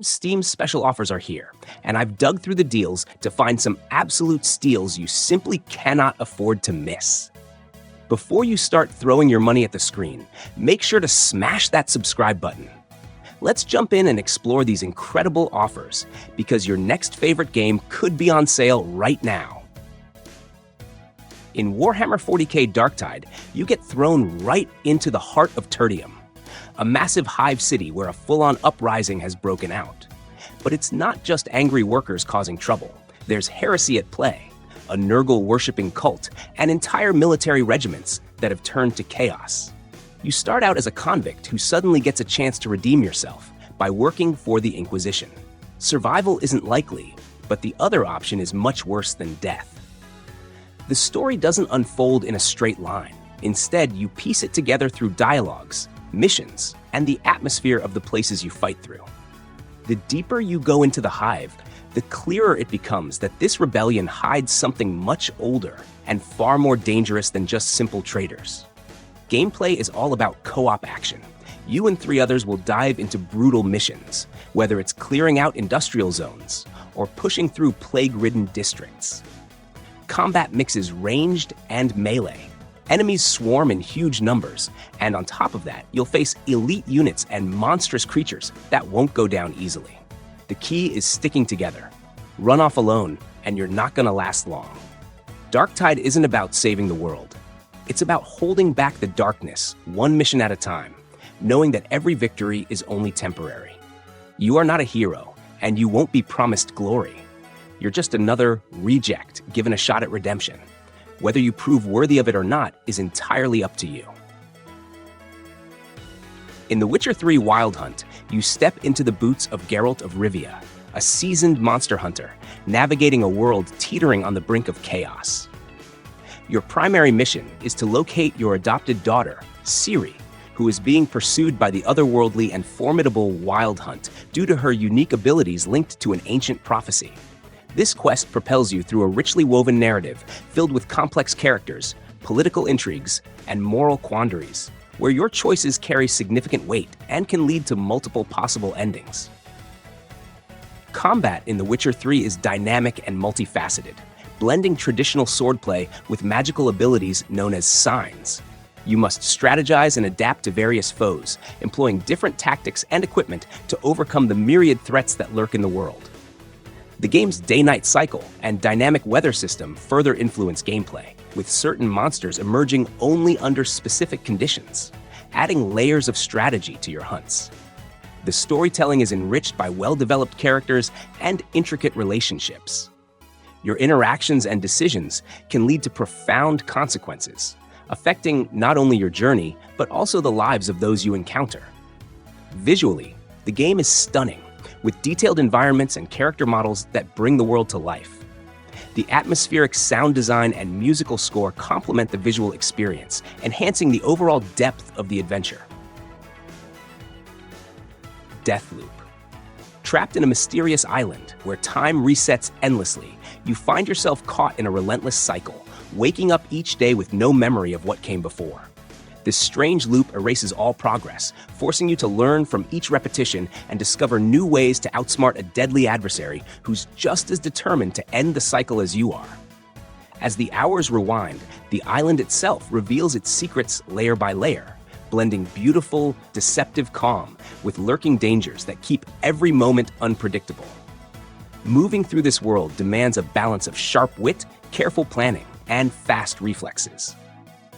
Steam's special offers are here, and I've dug through the deals to find some absolute steals you simply cannot afford to miss. Before you start throwing your money at the screen, make sure to smash that subscribe button. Let's jump in and explore these incredible offers, because your next favorite game could be on sale right now. In Warhammer 40k Darktide, you get thrown right into the heart of Tertium, a massive hive city where a full-on uprising has broken out. But it's not just angry workers causing trouble. There's heresy at play, a Nurgle-worshipping cult, and entire military regiments that have turned to chaos. You start out as a convict who suddenly gets a chance to redeem yourself by working for the Inquisition. Survival isn't likely, but the other option is much worse than death. The story doesn't unfold in a straight line. Instead, you piece it together through dialogues, missions, and the atmosphere of the places you fight through. The deeper you go into the hive, the clearer it becomes that this rebellion hides something much older and far more dangerous than just simple traitors. Gameplay is all about co-op action. You and 3 others will dive into brutal missions, whether it's clearing out industrial zones or pushing through plague-ridden districts. Combat mixes ranged and melee. Enemies swarm in huge numbers, and on top of that, you'll face elite units and monstrous creatures that won't go down easily. The key is sticking together. Run off alone, and you're not gonna last long. Darktide isn't about saving the world. It's about holding back the darkness, one mission at a time, knowing that every victory is only temporary. You are not a hero, and you won't be promised glory. You're just another reject given a shot at redemption. Whether you prove worthy of it or not is entirely up to you. In The Witcher 3 Wild Hunt, you step into the boots of Geralt of Rivia, a seasoned monster hunter navigating a world teetering on the brink of chaos. Your primary mission is to locate your adopted daughter, Ciri, who is being pursued by the otherworldly and formidable Wild Hunt due to her unique abilities linked to an ancient prophecy. This quest propels you through a richly woven narrative filled with complex characters, political intrigues, and moral quandaries, where your choices carry significant weight and can lead to multiple possible endings. Combat in The Witcher 3 is dynamic and multifaceted, blending traditional swordplay with magical abilities known as signs. You must strategize and adapt to various foes, employing different tactics and equipment to overcome the myriad threats that lurk in the world. The game's day-night cycle and dynamic weather system further influence gameplay, with certain monsters emerging only under specific conditions, adding layers of strategy to your hunts. The storytelling is enriched by well-developed characters and intricate relationships. Your interactions and decisions can lead to profound consequences, affecting not only your journey, but also the lives of those you encounter. Visually, the game is stunning, with detailed environments and character models that bring the world to life. The atmospheric sound design and musical score complement the visual experience, enhancing the overall depth of the adventure. DEATHLOOP. Trapped in a mysterious island where time resets endlessly, you find yourself caught in a relentless cycle, waking up each day with no memory of what came before. This strange loop erases all progress, forcing you to learn from each repetition and discover new ways to outsmart a deadly adversary who's just as determined to end the cycle as you are. As the hours rewind, the island itself reveals its secrets layer by layer, blending beautiful, deceptive calm with lurking dangers that keep every moment unpredictable. Moving through this world demands a balance of sharp wit, careful planning, and fast reflexes.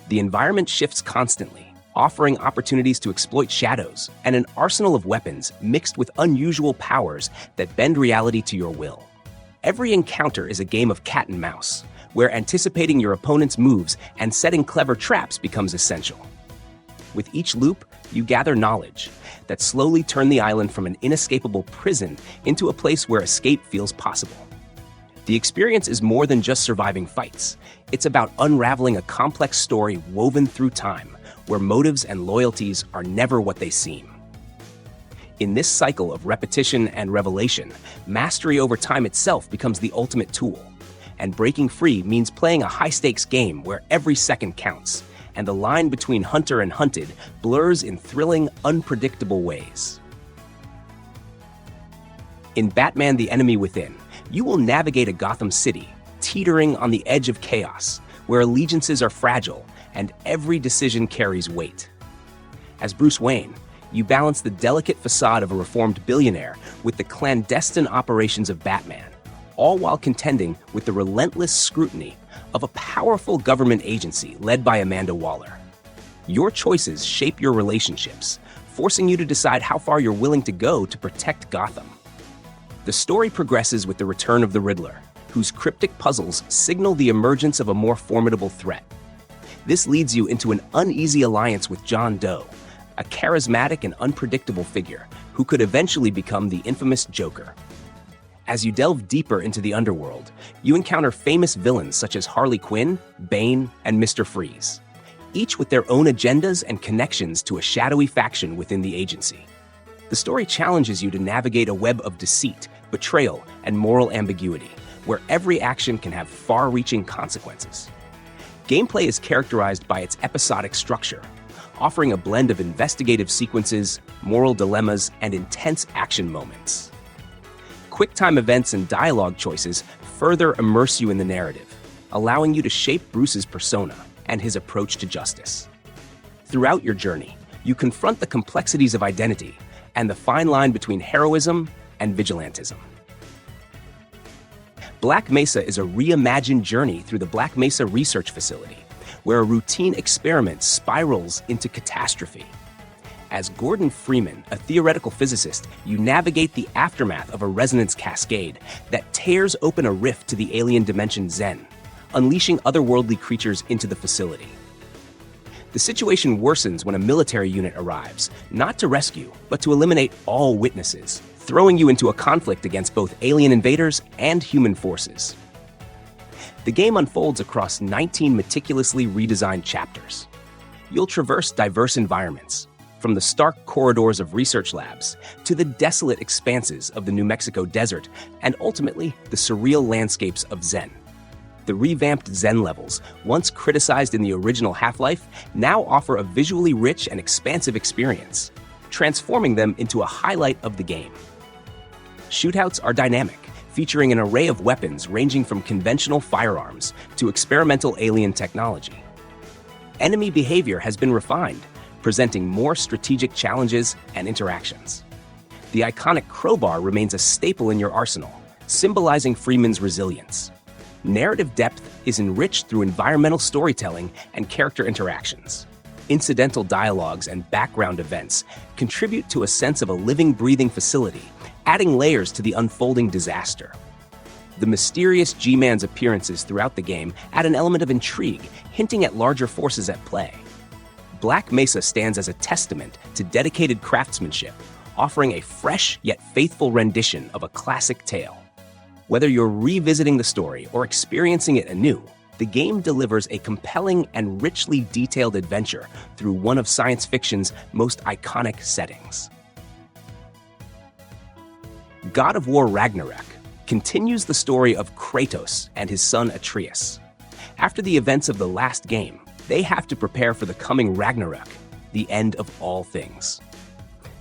The environment shifts constantly, offering opportunities to exploit shadows and an arsenal of weapons mixed with unusual powers that bend reality to your will. Every encounter is a game of cat and mouse, where anticipating your opponent's moves and setting clever traps becomes essential. With each loop, you gather knowledge that slowly turn the island from an inescapable prison into a place where escape feels possible. The experience is more than just surviving fights. It's about unraveling a complex story woven through time, where motives and loyalties are never what they seem. In this cycle of repetition and revelation, mastery over time itself becomes the ultimate tool. And breaking free means playing a high-stakes game where every second counts, and the line between hunter and hunted blurs in thrilling, unpredictable ways. In Batman: The Enemy Within, you will navigate a Gotham City, teetering on the edge of chaos, where allegiances are fragile and every decision carries weight. As Bruce Wayne, you balance the delicate facade of a reformed billionaire with the clandestine operations of Batman, all while contending with the relentless scrutiny of a powerful government agency led by Amanda Waller. Your choices shape your relationships, forcing you to decide how far you're willing to go to protect Gotham. The story progresses with the return of the Riddler, whose cryptic puzzles signal the emergence of a more formidable threat. This leads you into an uneasy alliance with John Doe, a charismatic and unpredictable figure who could eventually become the infamous Joker. As you delve deeper into the underworld, you encounter famous villains such as Harley Quinn, Bane, and Mr. Freeze, each with their own agendas and connections to a shadowy faction within the agency. The story challenges you to navigate a web of deceit, betrayal, and moral ambiguity, where every action can have far-reaching consequences. Gameplay is characterized by its episodic structure, offering a blend of investigative sequences, moral dilemmas, and intense action moments. Quick-time events and dialogue choices further immerse you in the narrative, allowing you to shape Bruce's persona and his approach to justice. Throughout your journey, you confront the complexities of identity and the fine line between heroism and vigilantism. Black Mesa is a reimagined journey through the Black Mesa Research Facility, where a routine experiment spirals into catastrophe. As Gordon Freeman, a theoretical physicist, you navigate the aftermath of a resonance cascade that tears open a rift to the alien dimension Zen, unleashing otherworldly creatures into the facility. The situation worsens when a military unit arrives, not to rescue, but to eliminate all witnesses, throwing you into a conflict against both alien invaders and human forces. The game unfolds across 19 meticulously redesigned chapters. You'll traverse diverse environments, from the stark corridors of research labs to the desolate expanses of the New Mexico desert, and ultimately the surreal landscapes of Zen. The revamped Zen levels, once criticized in the original Half-Life, now offer a visually rich and expansive experience, transforming them into a highlight of the game. Shootouts are dynamic, featuring an array of weapons ranging from conventional firearms to experimental alien technology. Enemy behavior has been refined, presenting more strategic challenges and interactions. The iconic crowbar remains a staple in your arsenal, symbolizing Freeman's resilience. Narrative depth is enriched through environmental storytelling and character interactions. Incidental dialogues and background events contribute to a sense of a living, breathing facility, adding layers to the unfolding disaster. The mysterious G-Man's appearances throughout the game add an element of intrigue, hinting at larger forces at play. Black Mesa stands as a testament to dedicated craftsmanship, offering a fresh yet faithful rendition of a classic tale. Whether you're revisiting the story or experiencing it anew, the game delivers a compelling and richly detailed adventure through one of science fiction's most iconic settings. God of War Ragnarök continues the story of Kratos and his son Atreus. After the events of the last game, they have to prepare for the coming Ragnarök, the end of all things.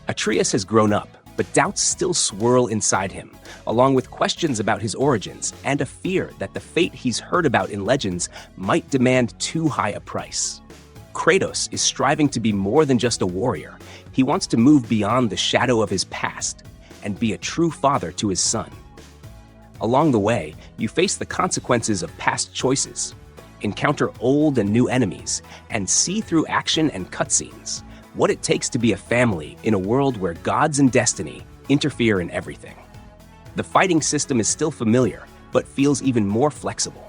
Atreus has grown up, but doubts still swirl inside him, along with questions about his origins and a fear that the fate he's heard about in legends might demand too high a price. Kratos is striving to be more than just a warrior. He wants to move beyond the shadow of his past and be a true father to his son. Along the way, you face the consequences of past choices, encounter old and new enemies, and see through action and cutscenes what it takes to be a family in a world where gods and destiny interfere in everything. The fighting system is still familiar, but feels even more flexible.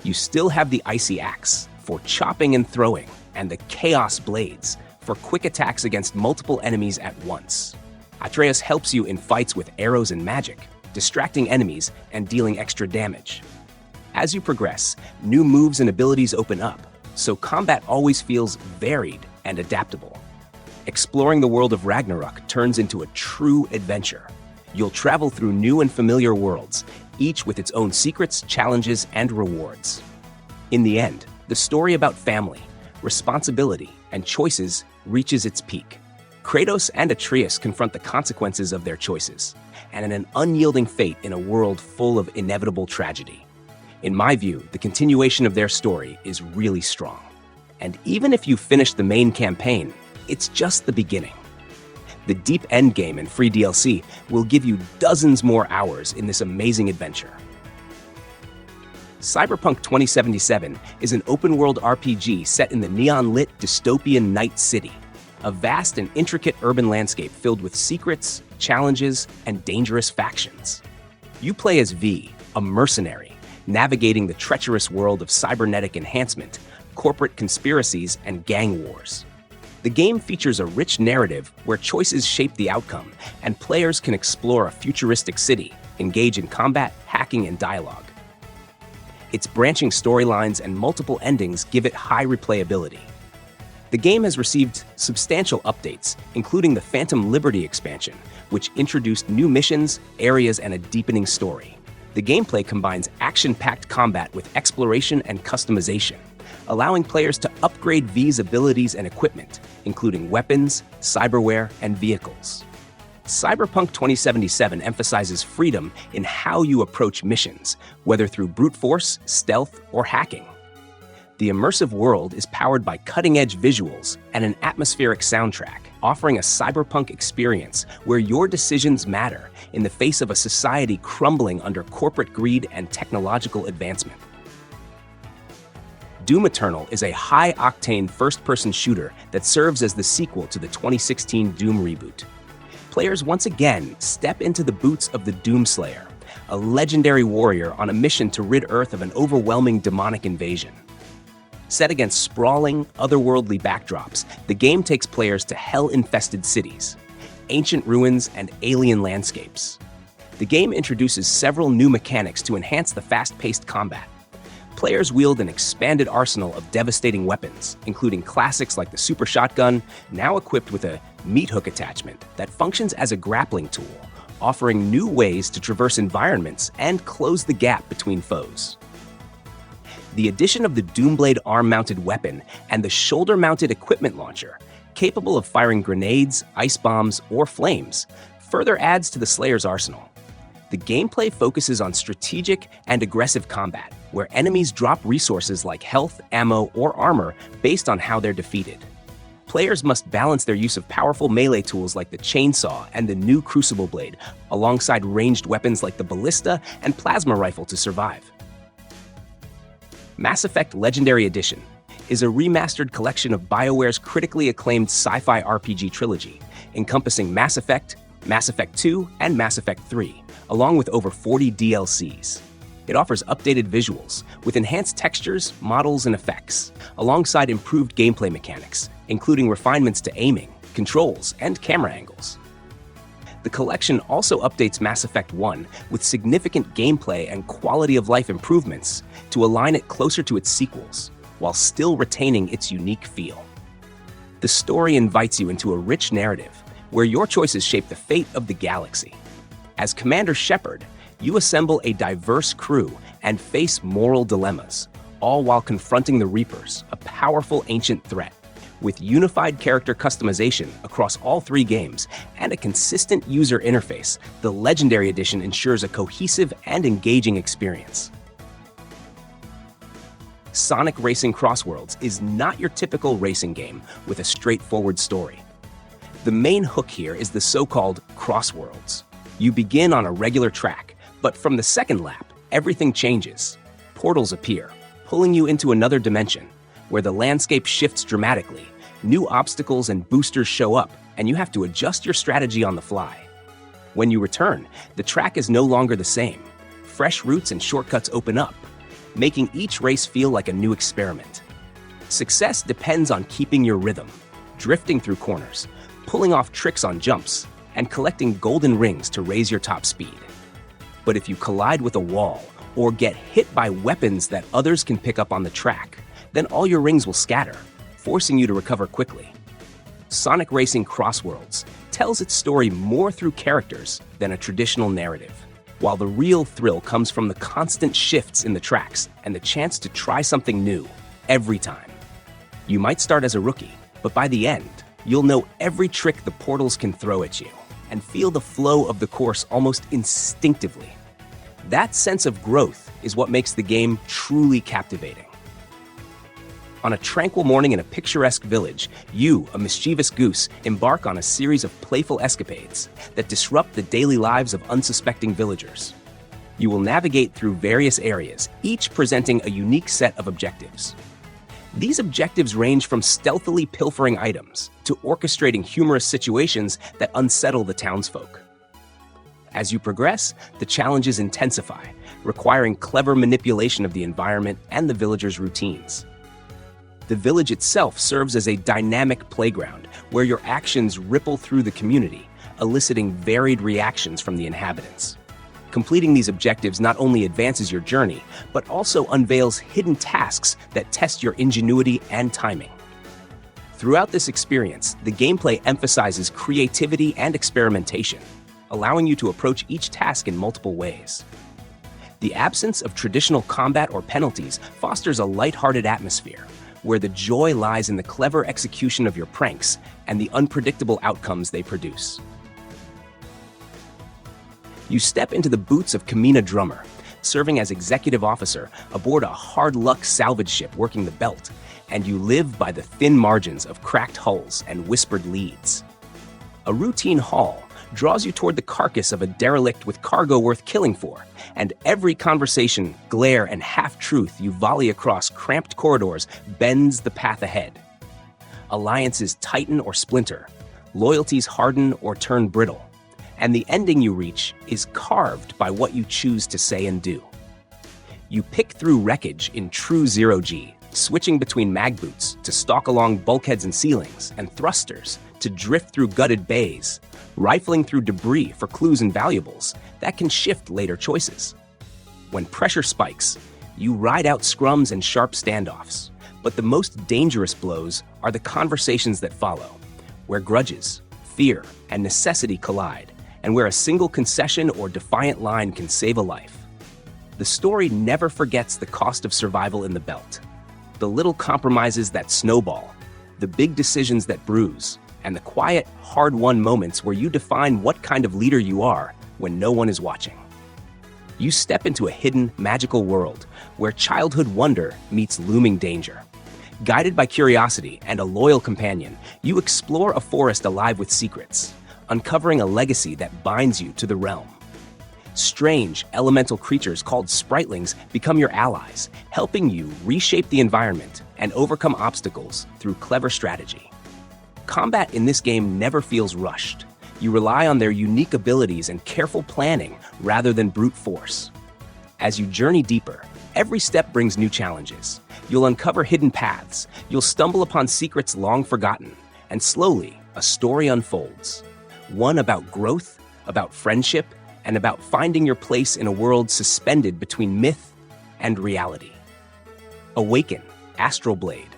You still have the icy axe for chopping and throwing, and the chaos blades for quick attacks against multiple enemies at once. Atreus helps you in fights with arrows and magic, distracting enemies and dealing extra damage. As you progress, new moves and abilities open up, so combat always feels varied and adaptable. Exploring the world of Ragnarök turns into a true adventure. You'll travel through new and familiar worlds, each with its own secrets, challenges, and rewards. In the end, the story about family, responsibility, and choices reaches its peak, Kratos and Atreus confront the consequences of their choices, and an unyielding fate in a world full of inevitable tragedy. In my view, the continuation of their story is really strong. And even if you finish the main campaign, it's just the beginning. The deep endgame and free DLC will give you dozens more hours in this amazing adventure. Cyberpunk 2077 is an open-world RPG set in the neon-lit dystopian Night City, a vast and intricate urban landscape filled with secrets, challenges, and dangerous factions. You play as V, a mercenary, navigating the treacherous world of cybernetic enhancement, corporate conspiracies, and gang wars. The game features a rich narrative where choices shape the outcome, and players can explore a futuristic city, engage in combat, hacking, and dialogue. Its branching storylines and multiple endings give it high replayability. The game has received substantial updates, including the Phantom Liberty expansion, which introduced new missions, areas, and a deepening story. The gameplay combines action-packed combat with exploration and customization, allowing players to upgrade V's abilities and equipment, including weapons, cyberware, and vehicles. Cyberpunk 2077 emphasizes freedom in how you approach missions, whether through brute force, stealth, or hacking. The immersive world is powered by cutting-edge visuals and an atmospheric soundtrack, offering a cyberpunk experience where your decisions matter in the face of a society crumbling under corporate greed and technological advancement. Doom Eternal is a high-octane first-person shooter that serves as the sequel to the 2016 Doom reboot. Players once again step into the boots of the Doomslayer, a legendary warrior on a mission to rid Earth of an overwhelming demonic invasion. Set against sprawling, otherworldly backdrops, the game takes players to hell-infested cities, ancient ruins, and alien landscapes. The game introduces several new mechanics to enhance the fast-paced combat. Players wield an expanded arsenal of devastating weapons, including classics like the Super Shotgun, now equipped with a meat hook attachment that functions as a grappling tool, offering new ways to traverse environments and close the gap between foes. The addition of the Doomblade arm-mounted weapon and the shoulder-mounted equipment launcher, capable of firing grenades, ice bombs, or flames, further adds to the Slayer's arsenal. The gameplay focuses on strategic and aggressive combat, where enemies drop resources like health, ammo, or armor based on how they're defeated. Players must balance their use of powerful melee tools like the chainsaw and the new Crucible Blade, alongside ranged weapons like the ballista and plasma rifle to survive. Mass Effect Legendary Edition is a remastered collection of BioWare's critically acclaimed sci-fi RPG trilogy, encompassing Mass Effect, Mass Effect 2, and Mass Effect 3, along with over 40 DLCs. It offers updated visuals, with enhanced textures, models, and effects, alongside improved gameplay mechanics, including refinements to aiming, controls, and camera angles. The collection also updates Mass Effect 1 with significant gameplay and quality-of-life improvements to align it closer to its sequels, while still retaining its unique feel. The story invites you into a rich narrative, where your choices shape the fate of the galaxy. As Commander Shepard, you assemble a diverse crew and face moral dilemmas, all while confronting the Reapers, a powerful ancient threat. With unified character customization across all 3 games and a consistent user interface, the Legendary Edition ensures a cohesive and engaging experience. Sonic Racing CrossWorlds is not your typical racing game with a straightforward story. The main hook here is the so-called CrossWorlds. You begin on a regular track, but from the second lap, everything changes. Portals appear, pulling you into another dimension, where the landscape shifts dramatically, new obstacles and boosters show up, and you have to adjust your strategy on the fly. When you return, the track is no longer the same. Fresh routes and shortcuts open up, making each race feel like a new experiment. Success depends on keeping your rhythm, drifting through corners, pulling off tricks on jumps, and collecting golden rings to raise your top speed. But if you collide with a wall or get hit by weapons that others can pick up on the track, then all your rings will scatter, forcing you to recover quickly. Sonic Racing CrossWorlds tells its story more through characters than a traditional narrative, while the real thrill comes from the constant shifts in the tracks and the chance to try something new every time. You might start as a rookie, but by the end, You'll know every trick the portals can throw at you and feel the flow of the course almost instinctively. That sense of growth is what makes the game truly captivating. On a tranquil morning in a picturesque village, you, a mischievous goose, embark on a series of playful escapades that disrupt the daily lives of unsuspecting villagers. You will navigate through various areas, each presenting a unique set of objectives. These objectives range from stealthily pilfering items to orchestrating humorous situations that unsettle the townsfolk. As you progress, the challenges intensify, requiring clever manipulation of the environment and the villagers' routines. The village itself serves as a dynamic playground where your actions ripple through the community, eliciting varied reactions from the inhabitants. Completing these objectives not only advances your journey, but also unveils hidden tasks that test your ingenuity and timing. Throughout this experience, the gameplay emphasizes creativity and experimentation, allowing you to approach each task in multiple ways. The absence of traditional combat or penalties fosters a lighthearted atmosphere, where the joy lies in the clever execution of your pranks and the unpredictable outcomes they produce. You step into the boots of Kamina Drummer, serving as executive officer aboard a hard-luck salvage ship working the belt, and you live by the thin margins of cracked hulls and whispered leads. A routine haul draws you toward the carcass of a derelict with cargo worth killing for, and every conversation, glare, and half-truth you volley across cramped corridors bends the path ahead. Alliances tighten or splinter, loyalties harden or turn brittle, and the ending you reach is carved by what you choose to say and do. You pick through wreckage in true zero-G, switching between mag boots to stalk along bulkheads and ceilings, and thrusters to drift through gutted bays, rifling through debris for clues and valuables that can shift later choices. When pressure spikes, you ride out scrums and sharp standoffs, but the most dangerous blows are the conversations that follow, where grudges, fear, and necessity collide, and where a single concession or defiant line can save a life. The story never forgets the cost of survival in the belt, the little compromises that snowball, the big decisions that bruise, and the quiet, hard-won moments where you define what kind of leader you are when no one is watching. You step into a hidden, magical world where childhood wonder meets looming danger. Guided by curiosity and a loyal companion, you explore a forest alive with secrets, uncovering a legacy that binds you to the realm. Strange, elemental creatures called spritlings become your allies, helping you reshape the environment and overcome obstacles through clever strategy. Combat in this game never feels rushed. You rely on their unique abilities and careful planning rather than brute force. As you journey deeper, every step brings new challenges. You'll uncover hidden paths, you'll stumble upon secrets long forgotten, and slowly, a story unfolds. One about growth, about friendship, and about finding your place in a world suspended between myth and reality. Awaken, Astral Blade.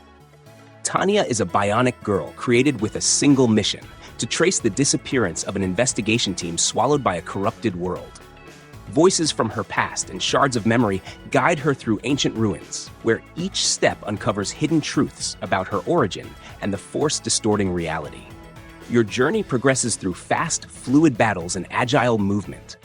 Tanya is a bionic girl created with a single mission: to trace the disappearance of an investigation team swallowed by a corrupted world. Voices from her past and shards of memory guide her through ancient ruins, where each step uncovers hidden truths about her origin and the force distorting reality. Your journey progresses through fast, fluid battles and agile movement.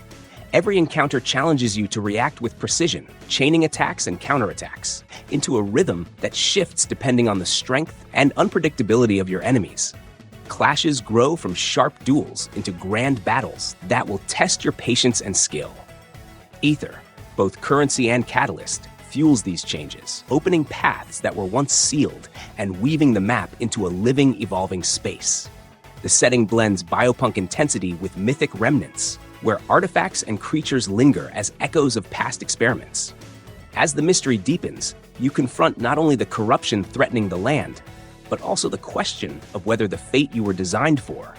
Every encounter challenges you to react with precision, chaining attacks and counterattacks, into a rhythm that shifts depending on the strength and unpredictability of your enemies. Clashes grow from sharp duels into grand battles that will test your patience and skill. Ether, both currency and catalyst, fuels these changes, opening paths that were once sealed and weaving the map into a living, evolving space. The setting blends biopunk intensity with mythic remnants, where artifacts and creatures linger as echoes of past experiments. As the mystery deepens, you confront not only the corruption threatening the land, but also the question of whether the fate you were designed for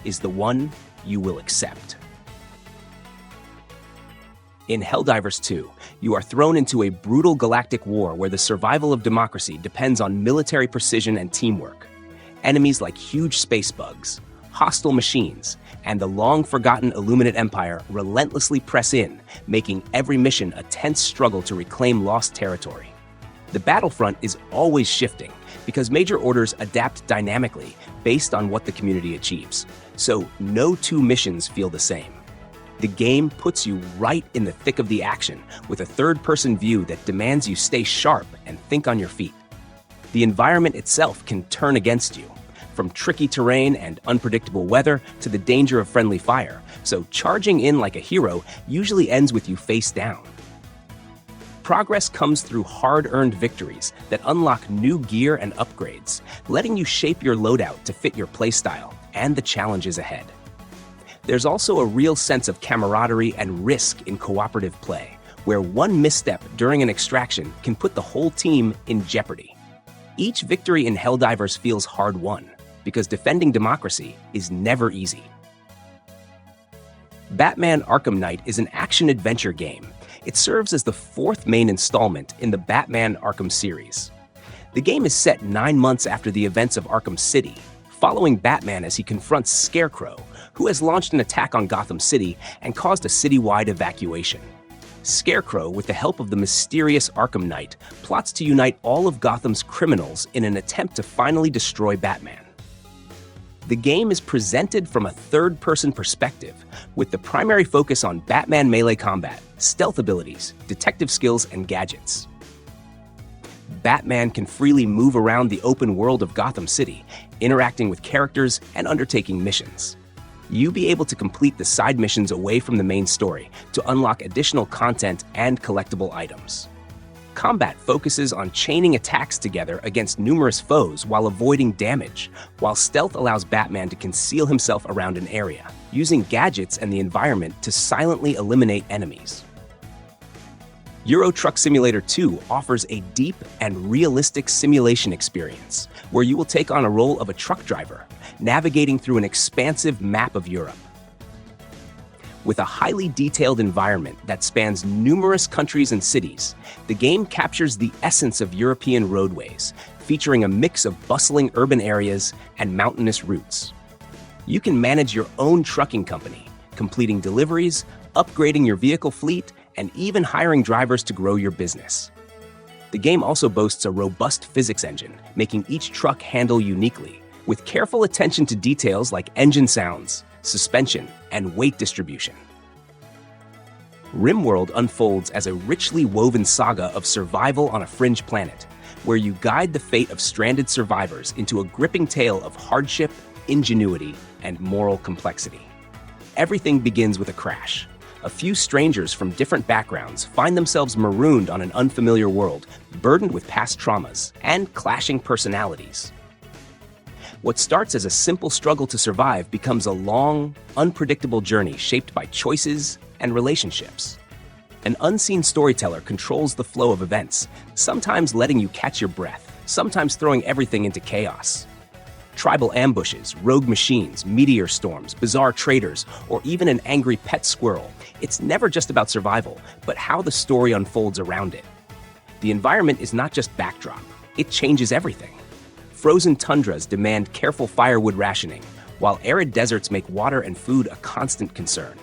is the one you will accept. In Helldivers 2, you are thrown into a brutal galactic war where the survival of democracy depends on military precision and teamwork. Enemies like huge space bugs, hostile machines, and the long-forgotten Illuminate Empire relentlessly press in, making every mission a tense struggle to reclaim lost territory. The battlefront is always shifting because major orders adapt dynamically based on what the community achieves, so no two missions feel the same. The game puts you right in the thick of the action with a third-person view that demands you stay sharp and think on your feet. The environment itself can turn against you, from tricky terrain and unpredictable weather to the danger of friendly fire, so charging in like a hero usually ends with you face down. Progress comes through hard-earned victories that unlock new gear and upgrades, letting you shape your loadout to fit your playstyle and the challenges ahead. There's also a real sense of camaraderie and risk in cooperative play, where one misstep during an extraction can put the whole team in jeopardy. Each victory in Helldivers feels hard-won, because defending democracy is never easy. Batman Arkham Knight is an action-adventure game. It serves as the fourth main installment in the Batman Arkham series. The game is set 9 months after the events of Arkham City, following Batman as he confronts Scarecrow, who has launched an attack on Gotham City and caused a citywide evacuation. Scarecrow, with the help of the mysterious Arkham Knight, plots to unite all of Gotham's criminals in an attempt to finally destroy Batman. The game is presented from a third-person perspective, with the primary focus on Batman melee combat, stealth abilities, detective skills, and gadgets. Batman can freely move around the open world of Gotham City, interacting with characters and undertaking missions. You'll be able to complete the side missions away from the main story to unlock additional content and collectible items. Combat focuses on chaining attacks together against numerous foes while avoiding damage, while stealth allows Batman to conceal himself around an area, using gadgets and the environment to silently eliminate enemies. Euro Truck Simulator 2 offers a deep and realistic simulation experience, where you will take on a role of a truck driver, navigating through an expansive map of Europe. With a highly detailed environment that spans numerous countries and cities, the game captures the essence of European roadways, featuring a mix of bustling urban areas and mountainous routes. You can manage your own trucking company, completing deliveries, upgrading your vehicle fleet, and even hiring drivers to grow your business. The game also boasts a robust physics engine, making each truck handle uniquely, with careful attention to details like engine sounds, suspension, and weight distribution. RimWorld unfolds as a richly woven saga of survival on a fringe planet, where you guide the fate of stranded survivors into a gripping tale of hardship, ingenuity, and moral complexity. Everything begins with a crash. A few strangers from different backgrounds find themselves marooned on an unfamiliar world, burdened with past traumas and clashing personalities. What starts as a simple struggle to survive becomes a long, unpredictable journey shaped by choices and relationships. An unseen storyteller controls the flow of events, sometimes letting you catch your breath, sometimes throwing everything into chaos. Tribal ambushes, rogue machines, meteor storms, bizarre traders, or even an angry pet squirrel. It's never just about survival, but how the story unfolds around it. The environment is not just backdrop, it changes everything. Frozen tundras demand careful firewood rationing, while arid deserts make water and food a constant concern.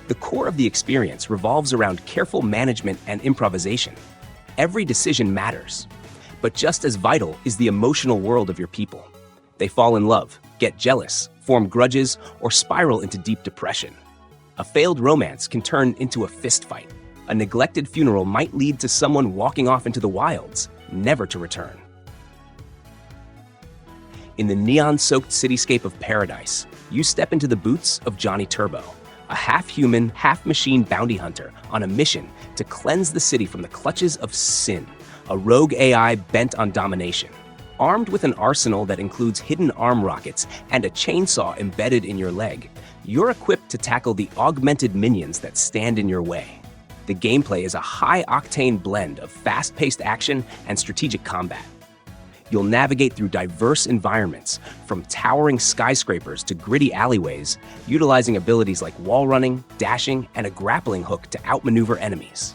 The core of the experience revolves around careful management and improvisation. Every decision matters, but just as vital is the emotional world of your people. They fall in love, get jealous, form grudges, or spiral into deep depression. A failed romance can turn into a fistfight. A neglected funeral might lead to someone walking off into the wilds, never to return. In the neon-soaked cityscape of paradise, you step into the boots of Johnny Turbo, a half-human, half-machine bounty hunter on a mission to cleanse the city from the clutches of Sin, a rogue AI bent on domination. Armed with an arsenal that includes hidden arm rockets and a chainsaw embedded in your leg, you're equipped to tackle the augmented minions that stand in your way. The gameplay is a high-octane blend of fast-paced action and strategic combat. You'll navigate through diverse environments, from towering skyscrapers to gritty alleyways, utilizing abilities like wall running, dashing, and a grappling hook to outmaneuver enemies.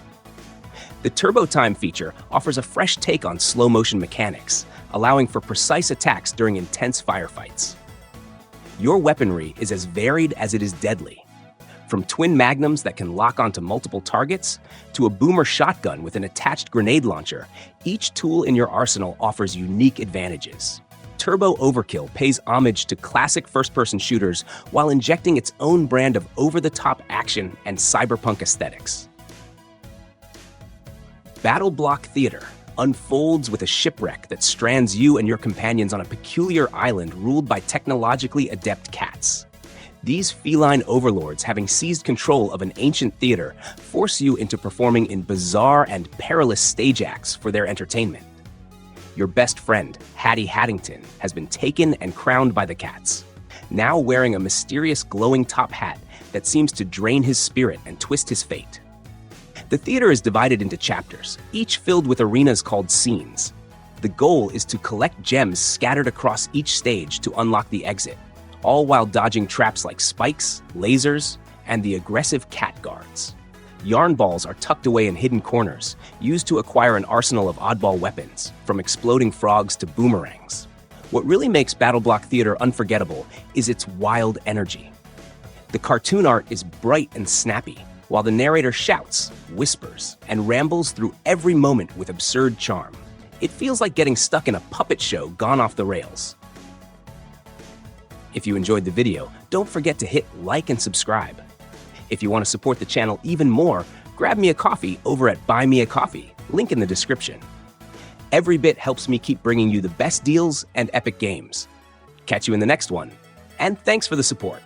The Turbo Time feature offers a fresh take on slow-motion mechanics, allowing for precise attacks during intense firefights. Your weaponry is as varied as it is deadly. From twin magnums that can lock onto multiple targets, to a boomer shotgun with an attached grenade launcher, each tool in your arsenal offers unique advantages. Turbo Overkill pays homage to classic first-person shooters while injecting its own brand of over-the-top action and cyberpunk aesthetics. Battle Block Theater unfolds with a shipwreck that strands you and your companions on a peculiar island ruled by technologically adept cats. These feline overlords, having seized control of an ancient theater, force you into performing in bizarre and perilous stage acts for their entertainment. Your best friend, Hattie Haddington, has been taken and crowned by the cats, now wearing a mysterious glowing top hat that seems to drain his spirit and twist his fate. The theater is divided into chapters, each filled with arenas called scenes. The goal is to collect gems scattered across each stage to unlock the exit, all while dodging traps like spikes, lasers, and the aggressive cat guards. Yarn balls are tucked away in hidden corners, used to acquire an arsenal of oddball weapons, from exploding frogs to boomerangs. What really makes Battle Block Theater unforgettable is its wild energy. The cartoon art is bright and snappy, while the narrator shouts, whispers, and rambles through every moment with absurd charm. It feels like getting stuck in a puppet show gone off the rails. If you enjoyed the video, don't forget to hit like and subscribe. If you want to support the channel even more, grab me a coffee over at Buy Me a Coffee, link in the description. Every bit helps me keep bringing you the best deals and epic games. Catch you in the next one, and thanks for the support.